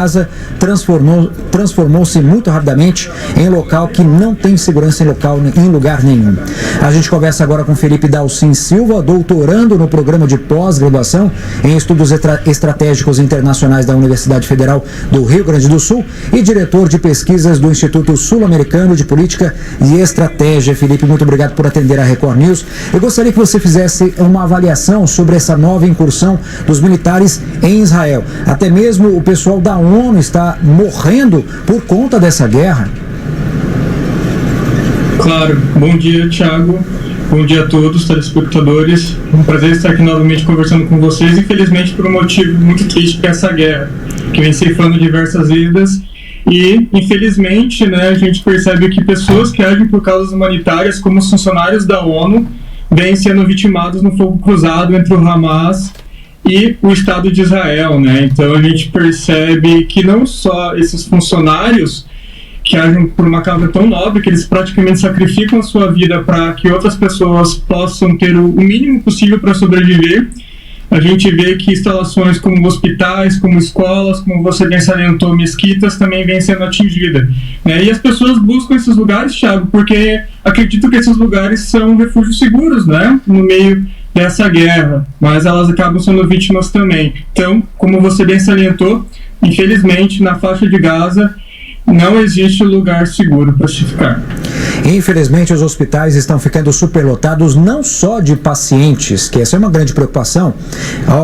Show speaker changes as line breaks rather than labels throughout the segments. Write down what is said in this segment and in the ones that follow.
Gaza transformou-se muito rapidamente em local que não tem segurança em lugar nenhum. A gente conversa agora com Felipe Dalcin Silva, doutorando no programa de pós-graduação em estudos estratégicos internacionais da Universidade Federal do Rio Grande do Sul e diretor de pesquisas do Instituto Sul-Americano de Política e Estratégia. Felipe, muito obrigado por atender a Record News. Eu gostaria que você fizesse uma avaliação sobre essa nova incursão dos militares em Israel. Até mesmo o pessoal da ONU está morrendo por conta dessa guerra.
Claro. Bom dia, Thiago. Bom dia a todos, telespectadores. Um prazer estar aqui novamente conversando com vocês, infelizmente por um motivo muito triste, que é essa guerra, que vem ceifando diversas vidas. E, infelizmente, a gente percebe que pessoas que agem por causas humanitárias, como os funcionários da ONU, vêm sendo vitimados no fogo cruzado entre o Hamas e o Estado de Israel, Então a gente percebe que não só esses funcionários que agem por uma causa tão nobre, que eles praticamente sacrificam a sua vida para que outras pessoas possam ter o mínimo possível para sobreviver. A gente vê que instalações como hospitais, como escolas, como você bem salientou, mesquitas, também vêm sendo atingidas. E as pessoas buscam esses lugares, Thiago, porque acreditam que esses lugares são refúgios seguros, no meio dessa guerra, mas elas acabam sendo vítimas também. Então, como você bem salientou, infelizmente, na faixa de Gaza, não existe lugar seguro para se ficar.
Infelizmente, os hospitais estão ficando superlotados, não só de pacientes, que essa é uma grande preocupação.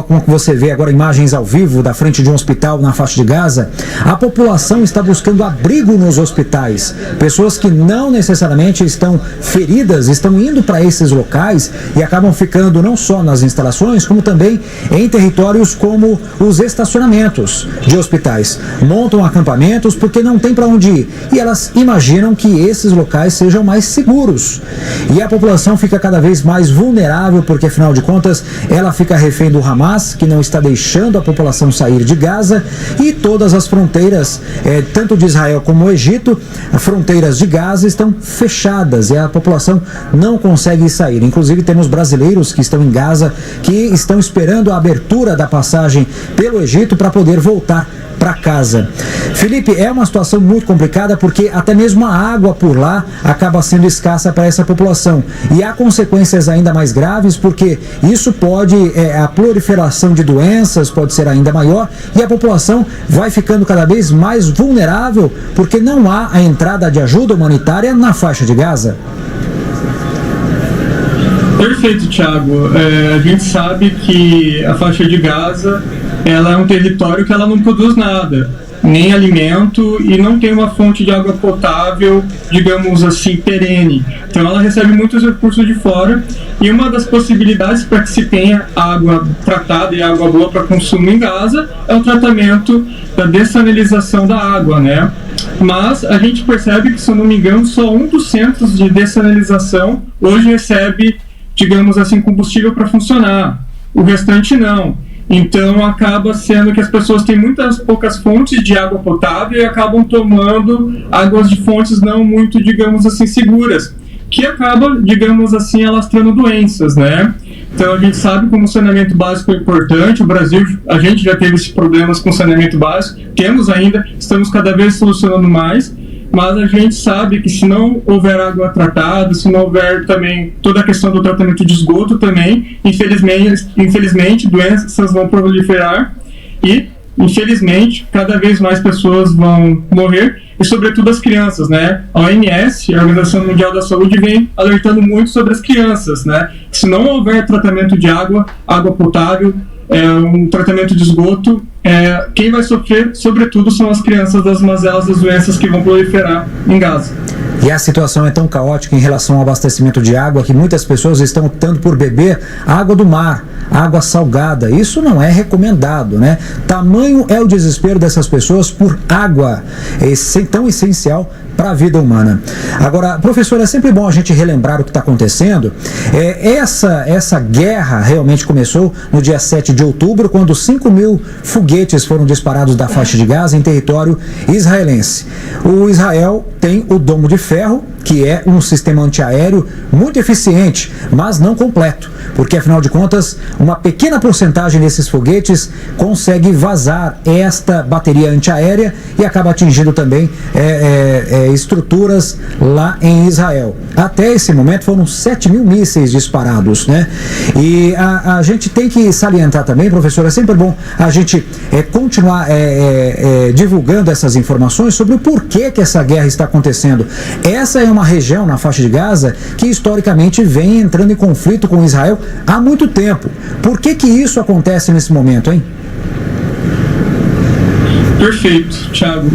Como você vê agora imagens ao vivo da frente de um hospital na faixa de Gaza, a população está buscando abrigo nos hospitais. Pessoas que não necessariamente estão feridas, estão indo para esses locais e acabam ficando não só nas instalações, como também em territórios como os estacionamentos de hospitais. Montam acampamentos porque não tem para onde ir. E elas imaginam que esses locais sejam mais seguros. E a população fica cada vez mais vulnerável, porque afinal de contas ela fica refém do Hamas, que não está deixando a população sair de Gaza, e todas as fronteiras, tanto de Israel como o Egito, as fronteiras de Gaza estão fechadas e a população não consegue sair. Inclusive temos brasileiros que estão em Gaza, que estão esperando a abertura da passagem pelo Egito para poder voltar para casa. Felipe, é uma situação muito complicada porque até mesmo a água por lá acaba sendo escassa para essa população. E há consequências ainda mais graves porque isso pode, a proliferação de doenças pode ser ainda maior e a população vai ficando cada vez mais vulnerável porque não há a entrada de ajuda humanitária na faixa de Gaza.
Perfeito, Thiago. A gente sabe que a faixa de Gaza ela é um território que ela não produz nada, nem alimento, e não tem uma fonte de água potável, digamos assim, perene. Então ela recebe muitos recursos de fora, e uma das possibilidades para que se tenha água tratada e água boa para consumo em Gaza é o tratamento da dessalinização da água, Mas a gente percebe que, se eu não me engano, só um dos centros de dessalinização hoje recebe, digamos assim, combustível para funcionar. O restante não. Então acaba sendo que as pessoas têm poucas fontes de água potável e acabam tomando águas de fontes não muito, digamos assim, seguras, que acaba, digamos assim, alastrando doenças, Então a gente sabe como o saneamento básico é importante. O Brasil, a gente já teve esses problemas com saneamento básico, temos ainda, estamos cada vez solucionando mais, mas a gente sabe que se não houver água tratada, se não houver também toda a questão do tratamento de esgoto também, infelizmente doenças vão proliferar e, infelizmente, cada vez mais pessoas vão morrer, e sobretudo as crianças, A OMS, a Organização Mundial da Saúde, vem alertando muito sobre as crianças, Se não houver tratamento de água potável, um tratamento de esgoto, quem vai sofrer, sobretudo, são as crianças das mazelas, das doenças que vão proliferar em Gaza.
E a situação é tão caótica em relação ao abastecimento de água que muitas pessoas estão optando por beber água do mar, água salgada. Isso não é recomendado, Tamanho é o desespero dessas pessoas por água, tão essencial para a vida humana. Agora, professor, é sempre bom a gente relembrar o que está acontecendo. Essa guerra realmente começou no dia 7 de outubro, quando 5.000 foguetes foram disparados da faixa de Gaza em território israelense. O Israel tem o Domo de Ferro, que é um sistema antiaéreo muito eficiente, mas não completo, porque afinal de contas, uma pequena porcentagem desses foguetes consegue vazar esta bateria antiaérea e acaba atingindo também estruturas lá em Israel. Até esse momento foram 7.000 mísseis disparados, né? E a gente tem que salientar também, professor, é sempre bom a gente continuar divulgando essas informações sobre o porquê que essa guerra está acontecendo. Essa é uma região na faixa de Gaza que historicamente vem entrando em conflito com Israel há muito tempo. Por que isso acontece nesse momento, hein?
Perfeito, Thiago.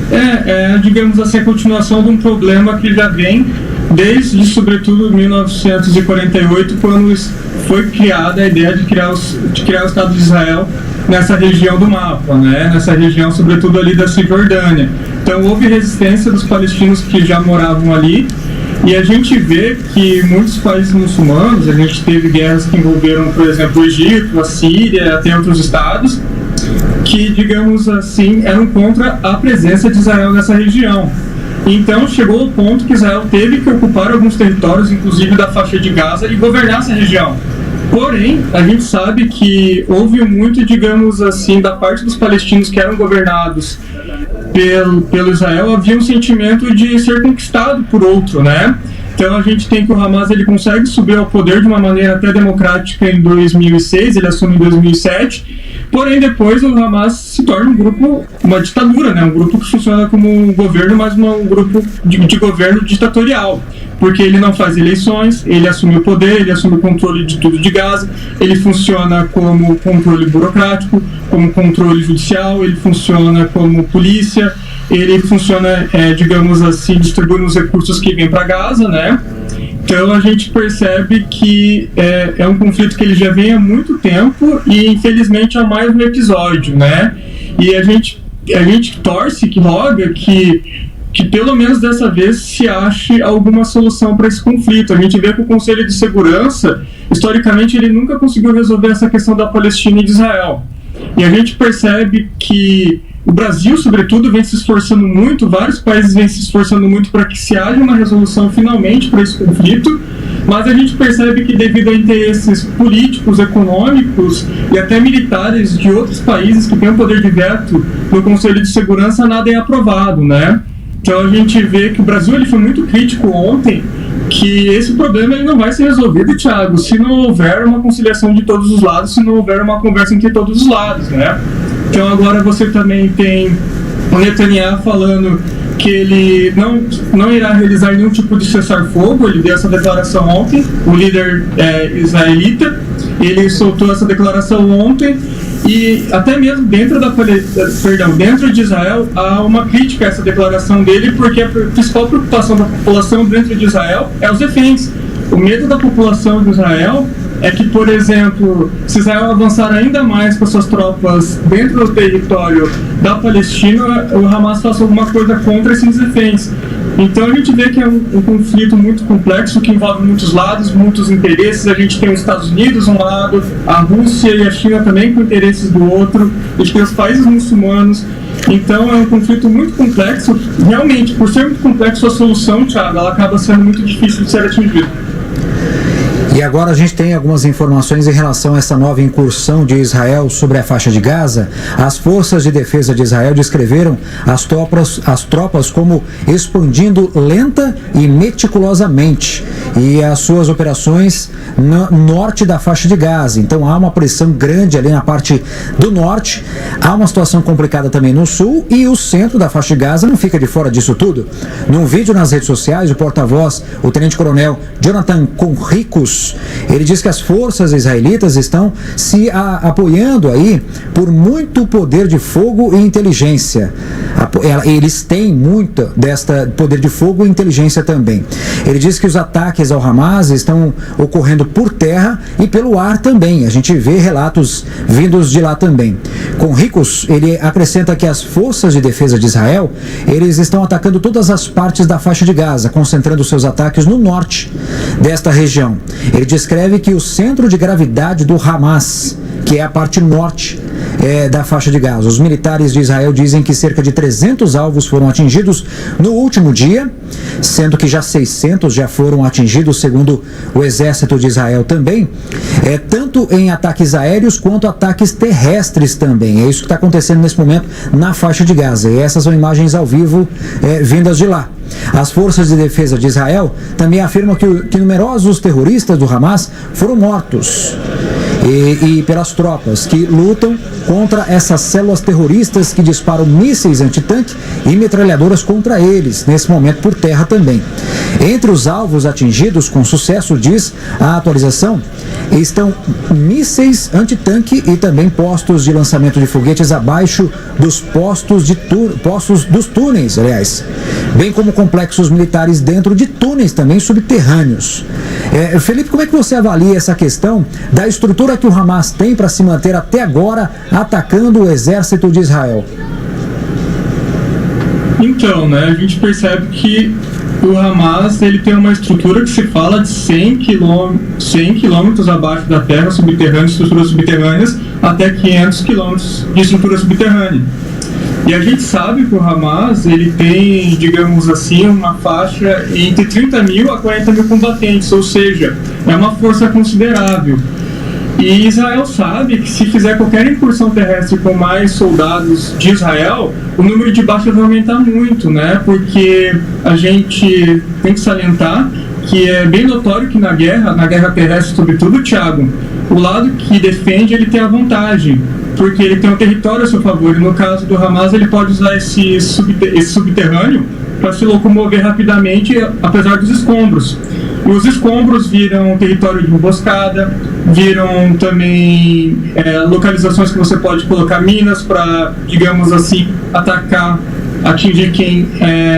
Digamos assim, a continuação de um problema que já vem desde, sobretudo, 1948, quando foi criada a ideia de criar o Estado de Israel nessa região do mapa, né? Nessa região, sobretudo, ali da Cisjordânia. Então, houve resistência dos palestinos que já moravam ali, e a gente vê que muitos países muçulmanos, a gente teve guerras que envolveram, por exemplo, o Egito, a Síria, até outros estados, que, digamos assim, eram contra a presença de Israel nessa região. Então, chegou ao ponto que Israel teve que ocupar alguns territórios, inclusive da faixa de Gaza, e governar essa região. Porém, a gente sabe que houve muito, digamos assim, da parte dos palestinos que eram governados pelo Israel, havia um sentimento de ser conquistado por outro, né? Então a gente tem que o Hamas ele consegue subir ao poder de uma maneira até democrática em 2006, ele assume em 2007, porém depois o Hamas se torna um grupo, uma ditadura, né? Um grupo que funciona como um governo, mas um grupo de governo ditatorial, porque ele não faz eleições, ele assume o poder, ele assume o controle de tudo de Gaza, ele funciona como controle burocrático, como controle judicial, ele funciona como polícia, ele funciona, digamos assim, distribuindo os recursos que vêm para Gaza, né? Então a gente percebe que é um conflito que ele já vem há muito tempo e infelizmente é mais um episódio, né? E a gente torce, que roga que pelo menos dessa vez se ache alguma solução para esse conflito. A gente vê que o Conselho de Segurança, historicamente, ele nunca conseguiu resolver essa questão da Palestina e de Israel. E a gente percebe que o Brasil, sobretudo, vem se esforçando muito, vários países vêm se esforçando muito para que se haja uma resolução finalmente para esse conflito, mas a gente percebe que devido a interesses políticos, econômicos e até militares de outros países que têm o poder de veto no Conselho de Segurança, nada é aprovado, né? Então a gente vê que o Brasil ele foi muito crítico ontem, que esse problema ele não vai ser resolvido, Thiago, se não houver uma conciliação de todos os lados, se não houver uma conversa entre todos os lados, né? Então agora você também tem o Netanyahu falando que ele não irá realizar nenhum tipo de cessar-fogo. Ele deu essa declaração ontem, o líder israelita, ele soltou essa declaração ontem. E até mesmo dentro de Israel há uma crítica a essa declaração dele, porque a principal preocupação da população dentro de Israel é os reféns. O medo da população de Israel é que, por exemplo, se Israel avançar ainda mais com suas tropas dentro do território da Palestina, o Hamas faça alguma coisa contra esses reféns. Então a gente vê que é um conflito muito complexo, que envolve muitos lados, muitos interesses. A gente tem os Estados Unidos um lado, a Rússia e a China também com interesses do outro, a gente tem os países muçulmanos. Então é um conflito muito complexo. Realmente, por ser muito complexo, a solução, Thiago, ela acaba sendo muito difícil de ser atingida.
E agora a gente tem algumas informações em relação a essa nova incursão de Israel sobre a faixa de Gaza. As forças de defesa de Israel descreveram as tropas como expandindo lenta e meticulosamente e as suas operações no norte da faixa de Gaza. Então há uma pressão grande ali na parte do norte, há uma situação complicada também no sul e o centro da faixa de Gaza não fica de fora disso tudo. Num vídeo nas redes sociais, o porta-voz, o tenente-coronel Jonathan Conricus, ele diz que as forças israelitas estão se apoiando aí por muito poder de fogo e inteligência. Eles têm muito desta poder de fogo e inteligência também. Ele diz que os ataques ao Hamas estão ocorrendo por terra e pelo ar também. A gente vê relatos vindos de lá também. Conricus, ele acrescenta que as forças de defesa de Israel, eles estão atacando todas as partes da faixa de Gaza, concentrando seus ataques no norte desta região. Ele descreve que o centro de gravidade do Hamas que é a parte norte da faixa de Gaza. Os militares de Israel dizem que cerca de 300 alvos foram atingidos no último dia, sendo que já 600 já foram atingidos, segundo o exército de Israel também, tanto em ataques aéreos quanto ataques terrestres também. É isso que está acontecendo nesse momento na faixa de Gaza. E essas são imagens ao vivo vindas de lá. As forças de defesa de Israel também afirmam que numerosos terroristas do Hamas foram mortos e pelas tropas que lutam contra essas células terroristas que disparam mísseis antitanque e metralhadoras contra eles, nesse momento por terra também. Entre os alvos atingidos com sucesso, diz a atualização, estão mísseis antitanque e também postos de lançamento de foguetes abaixo dos postos dos túneis, aliás, bem como complexos militares dentro de túneis também subterrâneos. Felipe, como é que você avalia essa questão da estrutura que o Hamas tem para se manter até agora atacando o exército de Israel?
Então, a gente percebe que o Hamas ele tem uma estrutura que se fala de 100 quilômetros abaixo da terra, estruturas subterrâneas, até 500 quilômetros de estrutura subterrânea. E a gente sabe que o Hamas ele tem, digamos assim, uma faixa entre 30 mil a 40 mil combatentes, ou seja, é uma força considerável. E Israel sabe que se fizer qualquer incursão terrestre com mais soldados de Israel, o número de baixas vai aumentar muito, porque a gente tem que salientar que é bem notório que na guerra terrestre sobretudo, Thiago, o lado que defende ele tem a vantagem, porque ele tem um território a seu favor, e no caso do Hamas ele pode usar esse subterrâneo para se locomover rapidamente, apesar dos escombros. E os escombros viram território de emboscada, viram também localizações que você pode colocar minas para, digamos assim, atingir quem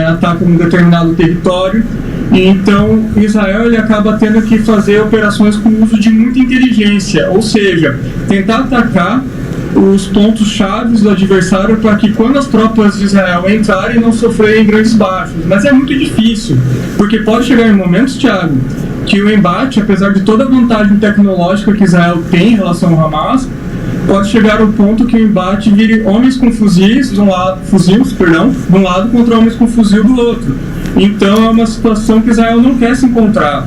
ataca um determinado território. E então Israel ele acaba tendo que fazer operações com uso de muita inteligência, ou seja, tentar atacar os pontos chaves do adversário para que quando as tropas de Israel entrarem não sofrerem grandes baixos. Mas é muito difícil, porque pode chegar em momentos, Thiago, que o embate, apesar de toda a vantagem tecnológica que Israel tem em relação ao Hamas, pode chegar ao ponto que o embate vire homens com fuzis de um lado contra homens com fuzil do outro. Então é uma situação que Israel não quer se encontrar.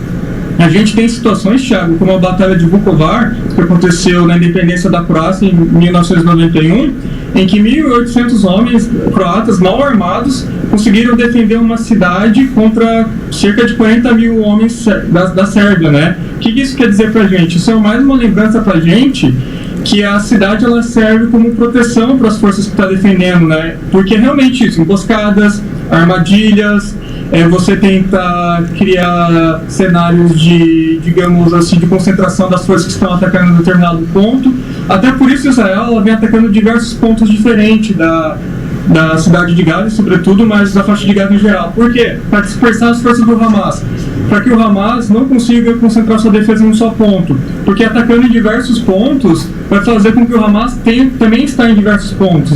A gente tem situações, Thiago, como a Batalha de Vukovar, que aconteceu na independência da Croácia em 1991, em que 1.800 homens croatas mal armados conseguiram defender uma cidade contra cerca de 40 mil homens da Sérvia, O que isso quer dizer pra gente? Isso é mais uma lembrança pra gente que a cidade ela serve como proteção para as forças que está defendendo, Porque realmente isso, emboscadas, armadilhas, você tenta criar cenários de, digamos assim, de concentração das forças que estão atacando um determinado ponto. Até por isso Israel ela vem atacando diversos pontos diferentes da cidade de Gaza, sobretudo, mas da faixa de Gaza em geral. Por quê? Para dispersar as forças do Hamas. Para que o Hamas não consiga concentrar sua defesa em um só ponto. Porque atacando em diversos pontos vai fazer com que o Hamas também está em diversos pontos,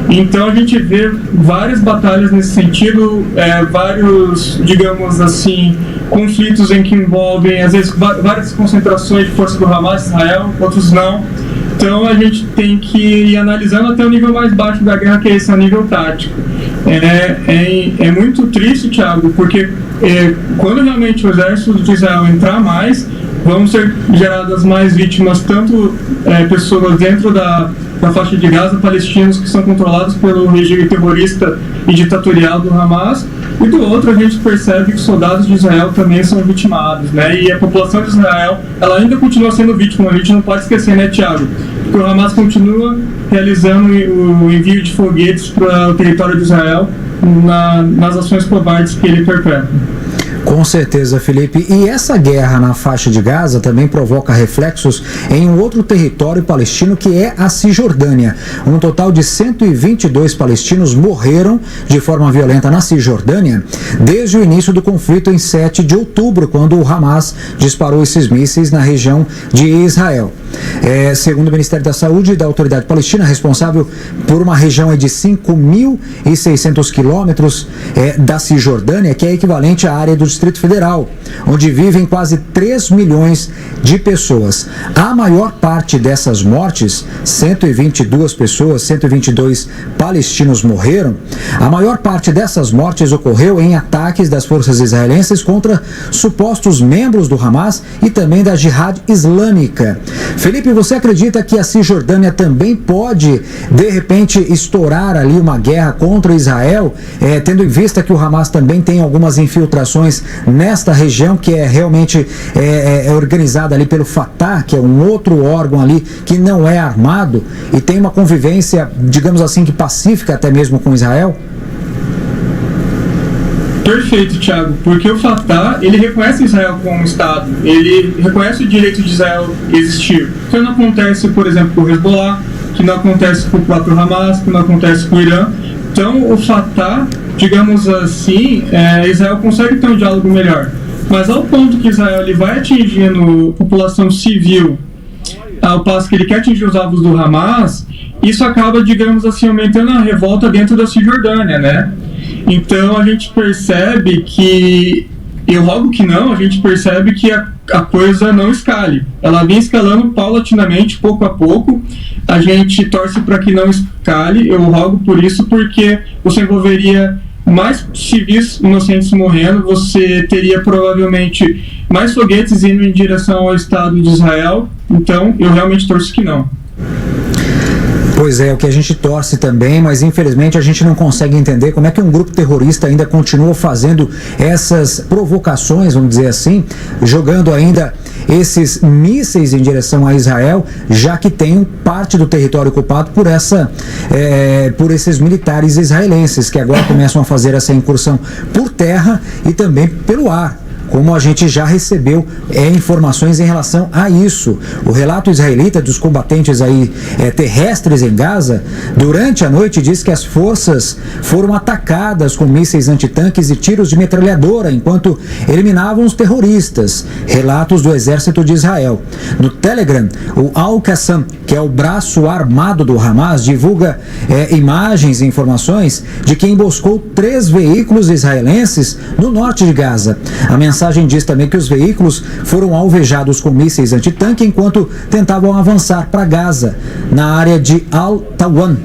Então a gente vê várias batalhas nesse sentido, vários, digamos assim, conflitos em que envolvem, às vezes, várias concentrações de forças do Hamas, Israel, outros não. Então a gente tem que ir analisando até o nível mais baixo da guerra, que é esse, a nível tático. É muito triste, Thiago, porque quando realmente o exército de Israel entrar mais, vão ser geradas mais vítimas, tanto pessoas dentro da faixa de Gaza, palestinos que são controlados pelo regime terrorista e ditatorial do Hamas, e do outro a gente percebe que soldados de Israel também são vitimados, E a população de Israel, ela ainda continua sendo vítima, a gente não pode esquecer, Thiago? Que o Hamas continua realizando o envio de foguetes para o território de Israel nas ações covardes que ele perpetra.
Com certeza, Felipe. E essa guerra na faixa de Gaza também provoca reflexos em um outro território palestino, que é a Cisjordânia. Um total de 122 palestinos morreram de forma violenta na Cisjordânia desde o início do conflito em 7 de outubro, quando o Hamas disparou esses mísseis na região de Israel. segundo o Ministério da Saúde e da Autoridade Palestina, responsável por uma região de 5.600 quilômetros da Cisjordânia, que é equivalente à área do Distrito Federal, onde vivem quase 3 milhões de pessoas. A maior parte dessas mortes, 122 pessoas, 122 palestinos morreram, a maior parte dessas mortes ocorreu em ataques das forças israelenses contra supostos membros do Hamas e também da Jihad Islâmica. Felipe, você acredita que a Cisjordânia também pode, de repente, estourar ali uma guerra contra Israel, tendo em vista que o Hamas também tem algumas infiltrações nesta região, que é realmente organizada ali pelo Fatah, que é um outro órgão ali que não é armado e tem uma convivência, digamos assim, que pacífica até mesmo com Israel?
Perfeito, Thiago, porque o Fatah, ele reconhece Israel como um Estado, ele reconhece o direito de Israel existir, que não acontece, por exemplo, com o Hezbollah, que não acontece com o próprio Hamas, que não acontece com o Irã. Então, o Fatah, digamos assim, Israel consegue ter um diálogo melhor, mas ao ponto que Israel ele vai atingindo população civil, ao passo que ele quer atingir os alvos do Hamas, isso acaba, digamos assim, aumentando a revolta dentro da Cisjordânia, né? Então a gente percebe que, eu rogo que não, a gente percebe que a coisa não escale. Ela vem escalando paulatinamente, pouco a pouco. A gente torce para que não escale, eu rogo por isso, porque você envolveria mais civis inocentes morrendo, você teria provavelmente mais foguetes indo em direção ao Estado de Israel. Então eu realmente torço que não.
Pois é, o que a gente torce também, mas infelizmente a gente não consegue entender como é que um grupo terrorista ainda continua fazendo essas provocações, vamos dizer assim, jogando ainda esses mísseis em direção a Israel, já que tem parte do território ocupado por esses militares israelenses, que agora começam a fazer essa incursão por terra e também pelo ar, como a gente já recebeu informações em relação a isso. O relato israelita dos combatentes aí terrestres em Gaza, durante a noite, diz que as forças foram atacadas com mísseis antitanques e tiros de metralhadora, enquanto eliminavam os terroristas. Relatos do exército de Israel. No Telegram, o Al-Qassam, que é o braço armado do Hamas, divulga imagens e informações de que emboscou 3 veículos israelenses no norte de Gaza. A mensagem diz também que os veículos foram alvejados com mísseis antitanque enquanto tentavam avançar para Gaza, na área de Al-Tawan.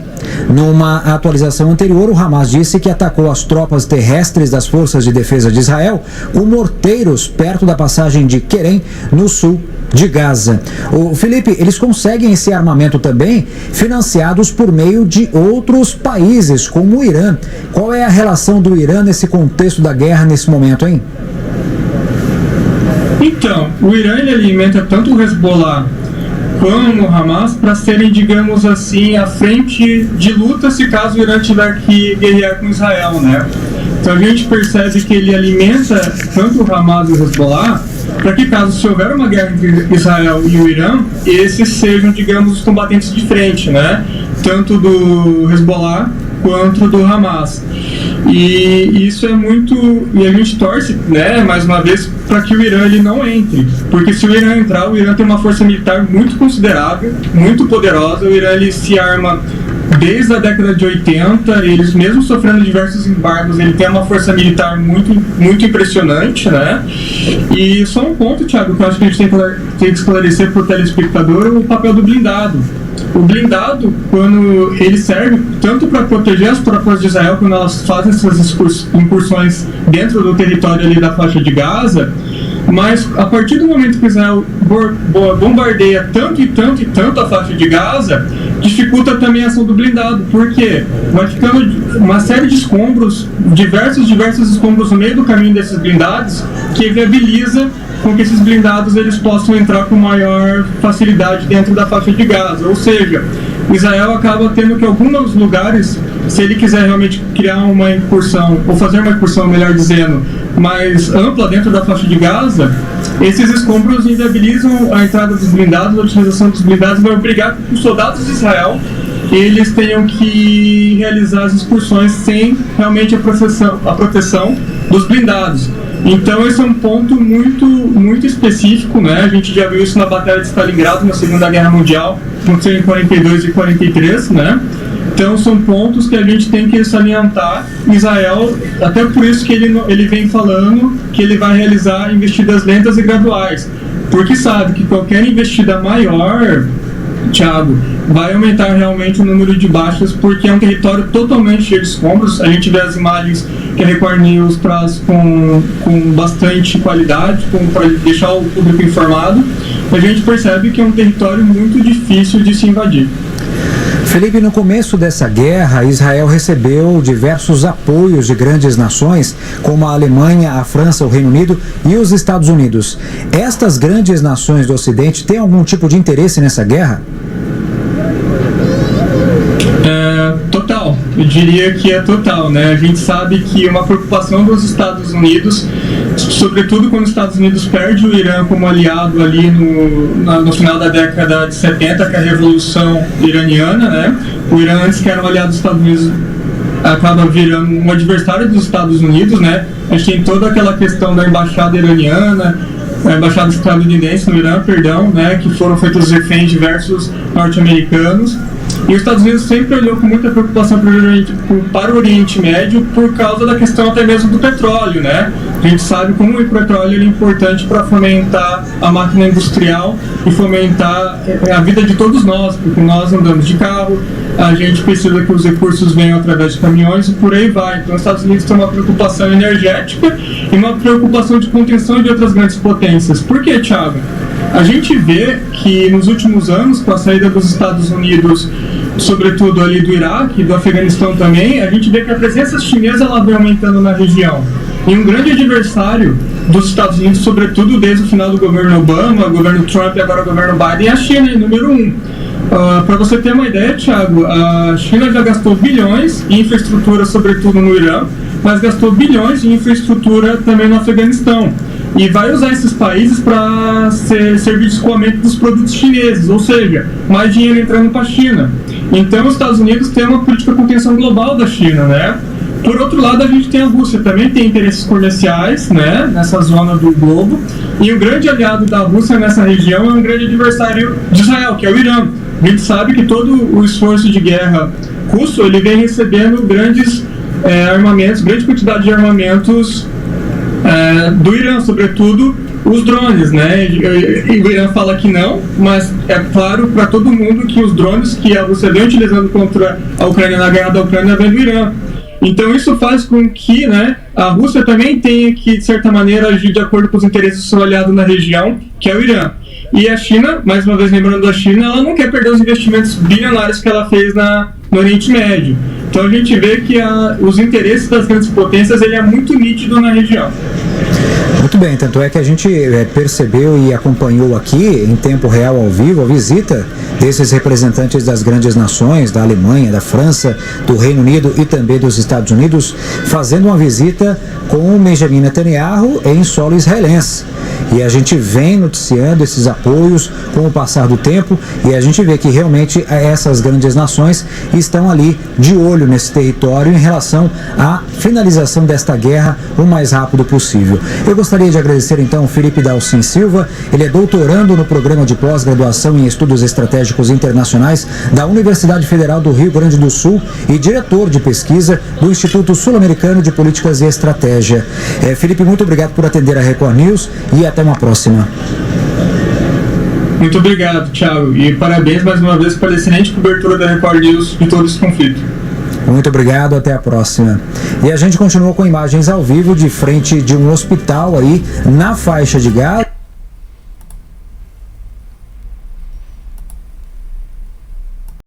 Numa atualização anterior, o Hamas disse que atacou as tropas terrestres das Forças de Defesa de Israel com morteiros perto da passagem de Kerem, no sul de Gaza. O Felipe, eles conseguem esse armamento também financiados por meio de outros países, como o Irã. Qual é a relação do Irã nesse contexto da guerra nesse momento, hein?
Então, o Irã ele alimenta tanto o Hezbollah como o Hamas para serem, digamos assim, à frente de luta se caso o Irã tiver que guerrear com Israel, né? Então a gente percebe que ele alimenta tanto o Hamas e o Hezbollah para que caso se houver uma guerra entre Israel e o Irã, esses sejam, digamos, os combatentes de frente, né? Tanto do Hezbollah quanto do Hamas. E isso é muito... E a gente torce, né, mais uma vez, para que o Irã ele não entre. Porque se o Irã entrar, o Irã tem uma força militar muito considerável, muito poderosa. O Irã ele se arma desde a década de 80, eles mesmo sofrendo diversos embargos, ele tem uma força militar muito, muito impressionante, né? E só um ponto, Thiago, que eu acho que a gente tem que esclarecer para o telespectador, o papel do blindado. O blindado, quando ele serve tanto para proteger as tropas de Israel quando elas fazem essas incursões dentro do território ali da faixa de Gaza, mas a partir do momento que Israel bombardeia tanto e tanto e tanto a faixa de Gaza, dificulta também a ação do blindado, porque vai ficando uma série de escombros, diversos escombros no meio do caminho desses blindados, que viabiliza com que esses blindados eles possam entrar com maior facilidade dentro da faixa de Gaza. Ou seja, Israel acaba tendo que alguns lugares, se ele quiser realmente criar uma incursão, ou fazer uma incursão, melhor dizendo, mais ampla dentro da faixa de Gaza, esses escombros inviabilizam a entrada dos blindados, a utilização dos blindados, vai obrigar que os soldados de Israel eles tenham que realizar as excursões sem realmente a proteção dos blindados. Então esse é um ponto muito específico, né? A gente já viu isso na Batalha de Stalingrado, na Segunda Guerra Mundial, aconteceu em 42 e 43, né? Então são pontos que a gente tem que salientar. Israel, até por isso que ele vem falando que ele vai realizar investidas lentas e graduais, porque sabe que qualquer investida maior, Thiago, vai aumentar realmente o número de baixas, porque é um território totalmente cheio de escombros. A gente vê as imagens que a Record News traz com bastante qualidade, para deixar o público informado. A gente percebe que é um território muito difícil de se invadir.
Felipe, no começo dessa guerra, Israel recebeu diversos apoios de grandes nações, como a Alemanha, a França, o Reino Unido e os Estados Unidos. Estas grandes nações do Ocidente têm algum tipo de interesse nessa guerra?
Total, eu diria que é total, né? A gente sabe que uma preocupação dos Estados Unidos, sobretudo quando os Estados Unidos perde o Irã como aliado ali no final da década de 70, que é a Revolução Iraniana, né? O Irã, antes que era um aliado dos Estados Unidos, acaba virando um adversário dos Estados Unidos, né? A gente tem toda aquela questão da embaixada iraniana, a embaixada estadunidense no Irã, perdão, né? Que foram feitos reféns diversos norte-americanos. E os Estados Unidos sempre olhou com muita preocupação para o Oriente Médio por causa da questão até mesmo do petróleo, né? A gente sabe como o petróleo é importante para fomentar a máquina industrial e fomentar a vida de todos nós, porque nós andamos de carro, a gente precisa que os recursos venham através de caminhões e por aí vai. Então os Estados Unidos têm uma preocupação energética e uma preocupação de contenção de outras grandes potências. Por quê, Thiago? A gente vê que nos últimos anos, com a saída dos Estados Unidos, sobretudo ali do Iraque e do Afeganistão também, a gente vê que a presença chinesa ela vem aumentando na região. E um grande adversário dos Estados Unidos, sobretudo desde o final do governo Obama, governo Trump e agora o governo Biden, é a China, número 1. Para você ter uma ideia, Thiago, a China já gastou bilhões em infraestrutura, sobretudo no Irã, mas gastou bilhões em infraestrutura também no Afeganistão. E vai usar esses países para servir de escoamento dos produtos chineses, ou seja, mais dinheiro entrando para a China. Então os Estados Unidos têm uma política de contenção global da China, né? Por outro lado, a gente tem a Rússia, também tem interesses comerciais, né, nessa zona do globo, e o grande aliado da Rússia nessa região é um grande adversário de Israel, que é o Irã. A gente sabe que todo o esforço de guerra russo, ele vem recebendo grandes armamentos, grande quantidade de armamentos do Irã, sobretudo os drones, né? E o Irã fala que não, mas é claro para todo mundo que os drones que a Rússia vem utilizando contra a Ucrânia na guerra da Ucrânia vem do Irã. Então isso faz com que, né, a Rússia também tenha que, de certa maneira, agir de acordo com os interesses do seu aliado na região, que é o Irã. E a China, mais uma vez lembrando da China, ela não quer perder os investimentos bilionários que ela fez no Oriente Médio. Então a gente vê que os interesses das grandes potências ele é muito nítido na região.
Muito bem, tanto é que a gente percebeu e acompanhou aqui, em tempo real, ao vivo, a visita desses representantes das grandes nações, da Alemanha, da França, do Reino Unido e também dos Estados Unidos, fazendo uma visita com o Benjamin Netanyahu em solo israelense. E a gente vem noticiando esses apoios com o passar do tempo e a gente vê que realmente essas grandes nações estão ali de olho nesse território em relação à finalização desta guerra o mais rápido possível. Eu gostaria de agradecer então o Felipe Dalcin Silva, ele é doutorando no programa de pós-graduação em estudos estratégicos internacionais da Universidade Federal do Rio Grande do Sul e diretor de pesquisa do Instituto Sul-Americano de Políticas e Estratégia. Felipe, muito obrigado por atender a Record News e até uma próxima.
Muito obrigado, Thiago, e parabéns mais uma vez pela excelente cobertura da Record News de todo esse conflito.
Muito obrigado, até a próxima. E a gente continua com imagens ao vivo de frente de um hospital aí na faixa de Gaza.